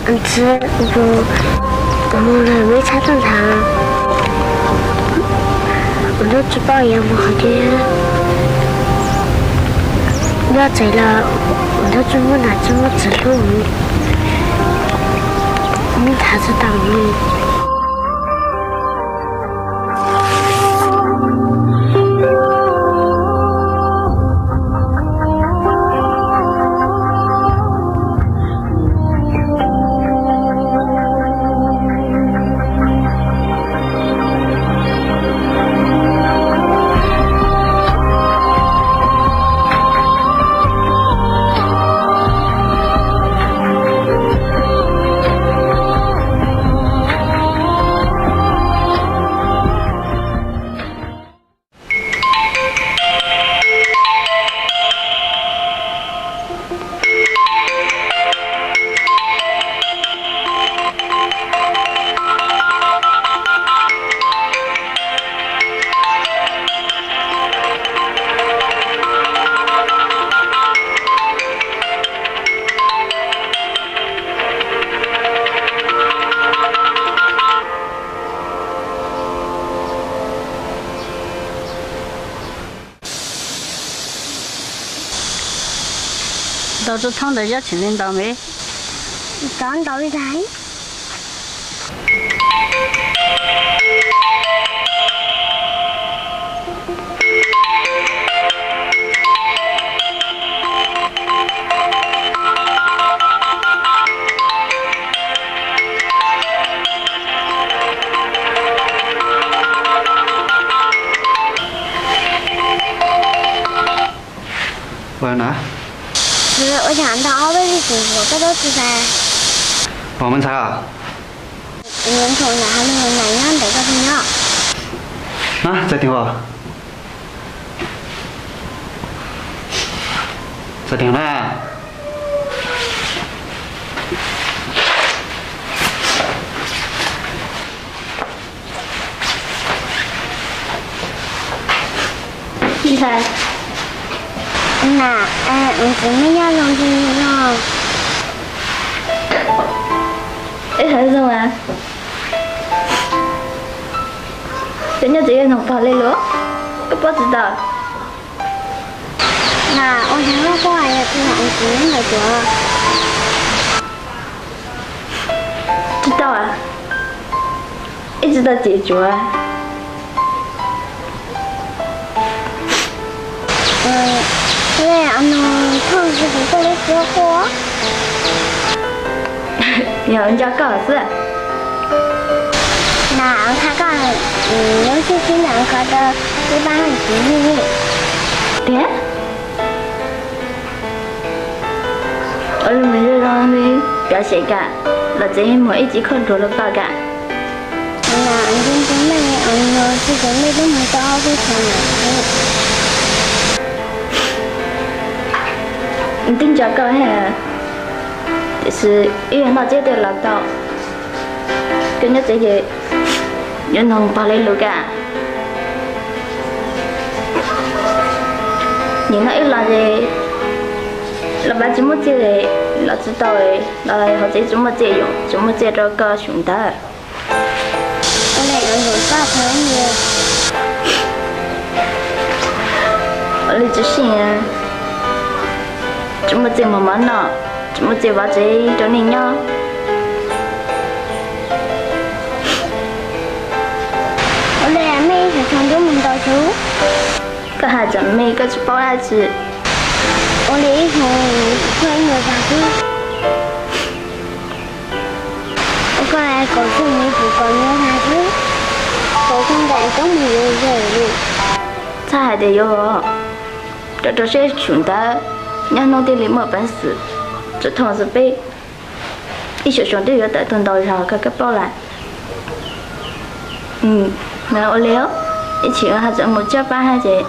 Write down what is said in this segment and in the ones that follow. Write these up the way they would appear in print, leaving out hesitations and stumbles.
吃那个我们没菜炖汤，我都吃饱也不好点。要醉了，我都准备拿怎么吃路，没啥子道理。到这厂的要请领导没？当到一台。我要拿。是，我想到好多的师傅，这都是噻。我们菜啊？人从那哈里南阳这个朋友。啊，在听我。在听呢。你看。那，怎么样弄进去了？哎，还是什么？人家这个弄跑来了，我不知道。那我想老婆还要知道怎么做。知道啊，一直到解决啊。对啊，同事给过来说话。有人家告诉。那他讲，有些新人觉得一般很机密。对。我是每日让你表现感，那这一幕一直看着了报感。那认真的，是真的都没到好多钱了。你顶着高嘿，就是医院那这点老道，跟着这个人能跑来路干，你那一来的，老爸怎么做的，老知道的，老来或者怎么这用，怎么这着个熊的。我来让你发朋友。我来只信啊。怎么这么慢呢？怎么这把这叫你呢？我来每次从中门到处。个孩子每个去包孩子。我来从快乐大街。我过来告诉你不管有啥子，我现在都没有人了。他还得有，这些穷的。你弄点你没本事，这同事被一小兄弟要带动到上个包来。那我了，以前还怎么加班还在，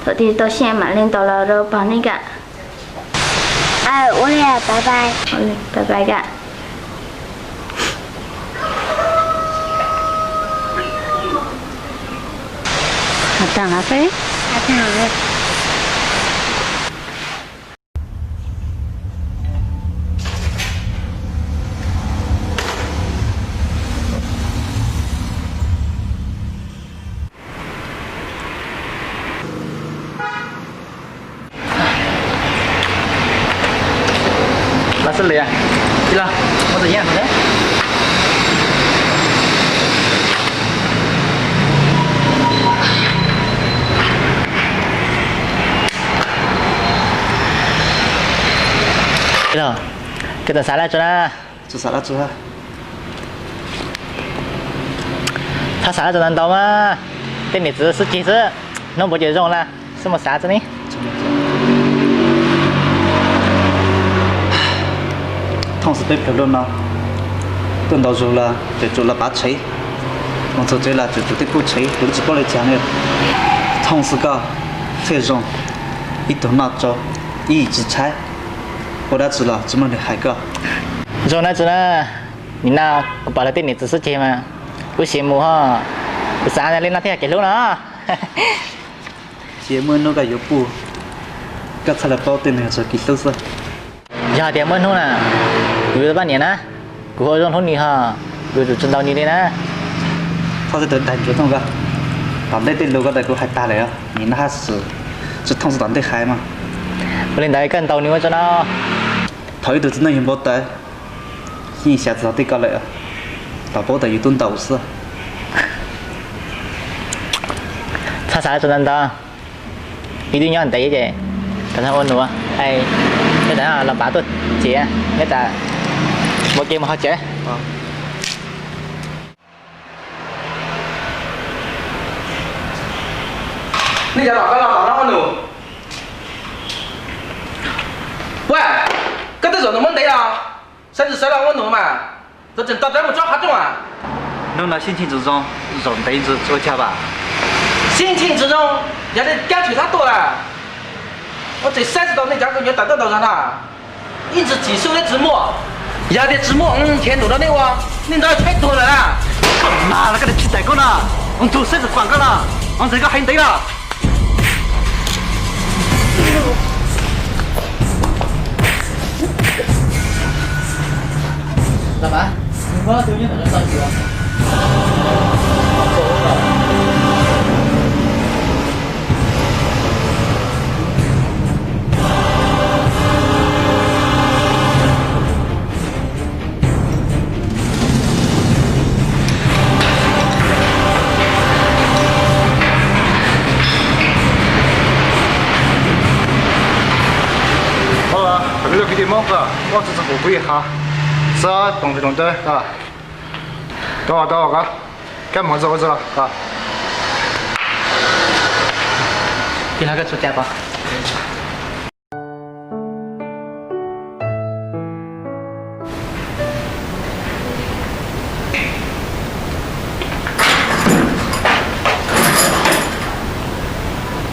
到底到现在领导了都帮你干。我来，拜拜。好嘞，拜拜干。好等下飞。好等下。这里啊，对了，我在演呢。对了，给他啥来着呢？做啥了做啊？他啥子难道吗？等你只是几次，弄不就中了？什么啥子呢？同事被评论了，等到做了就做了8锤，我做对了就做的9锤，都是过来讲的。同事搞这种一头脑做一直猜，我都知道这么厉害个。中了中了，你那我把他等你只是几嘛？不羡慕哈，不啥人那天给录了啊。节目那个有不，刚才来报的那个给收拾。呀，点么弄呢？有了半年了，过后让同你哈，有就知道你的呢。他是等觉同个，团队的路个大哥还打来啊，你那是同事团队嗨嘛？不能带跟到你我知道。头一头真的用不得，一下子他对搞来啊，大包的一顿都是。他啥子难道？一定要带的，刚才我弄啊，哎，你等下老爸都接，你等，我给我好接。啊。你家老干老好那弄？喂，搿只肉弄问题啦？甚至谁让我弄嘛？这真到底我抓哈中啊？弄到心情之中，容得子做家吧。心情之中，也得感受他多了。我这30多年家个月打到头上了，一直技术的折磨，也得折磨天多到你哇，你都要太多了啦。妈了个你屁仔个啦！我做事子广告啦，我这个很对啦。老板，你光丢你很着急啊？好了，为了给你忙活，我只是后悔一下。是啊，动不动的啊，等我个，干么子我知道啊。给那个出家吧。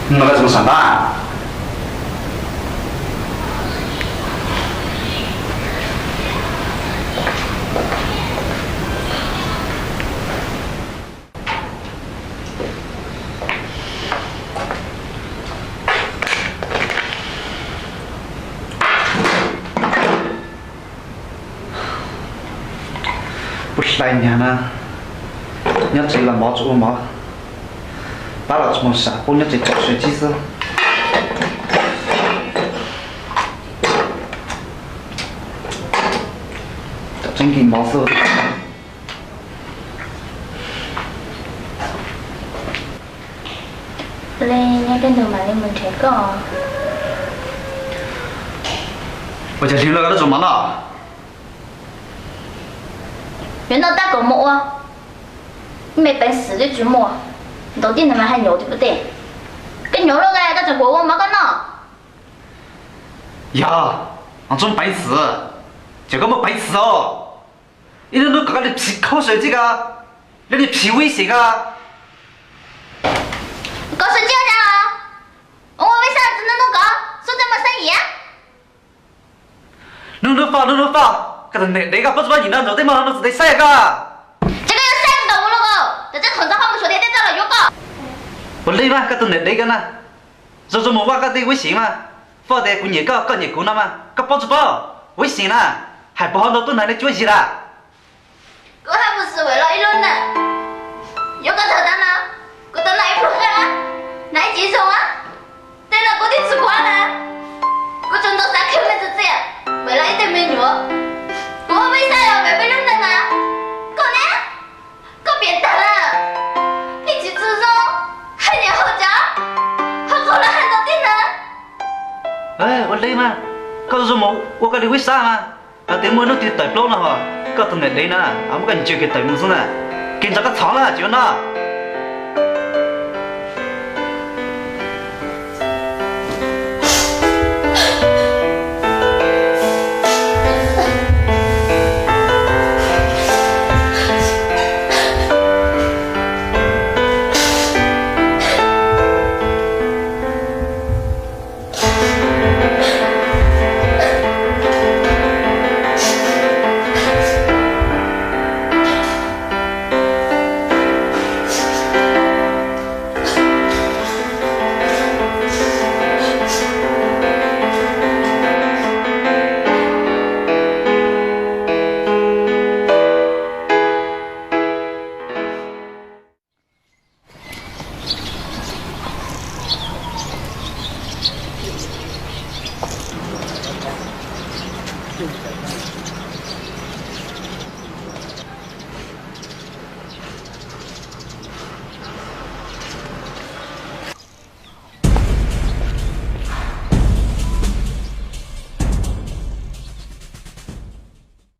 你来怎么上班？不是来年了，你要这了毛做毛，把那什么下锅你这教学机子，这真给毛手。不然你跟头买你们这个。我就听了个都做嘛了。原来打个么啊？你没本事的做么？到底他妈还牛对不对？跟牛肉哎，这就我没个呢。呀，俺种白痴，这个么白痴哦！一人都搞个屁口水这个，那你屁威胁个？搞生气了啊！我为啥只能弄搞？说这么生意啊？弄发，可是那个不是把你那肉对嘛，那是得晒个。这个有啥子的我了个？在这头上好不说的，在这了有个。不累嘛，搿都那个呢？肉么话搿得微信嘛，发的过年搞了嘛，搿包子包微信啦，还不好拿到哪里交钱啦？我还不是为了一轮呢，有个头单呢，我到哪一铺喝啊？哪一几种啊？在哪个地吃瓜呢？我挣到3口门子子，为了一点美女。rồi mà ô cái đi với sao mà à tiền mua nó thì tại lâu nào hả có tuần này đấy nè à một cái chuyện cái tại mua xuống nè kinh cho cái thằng là chuyện nào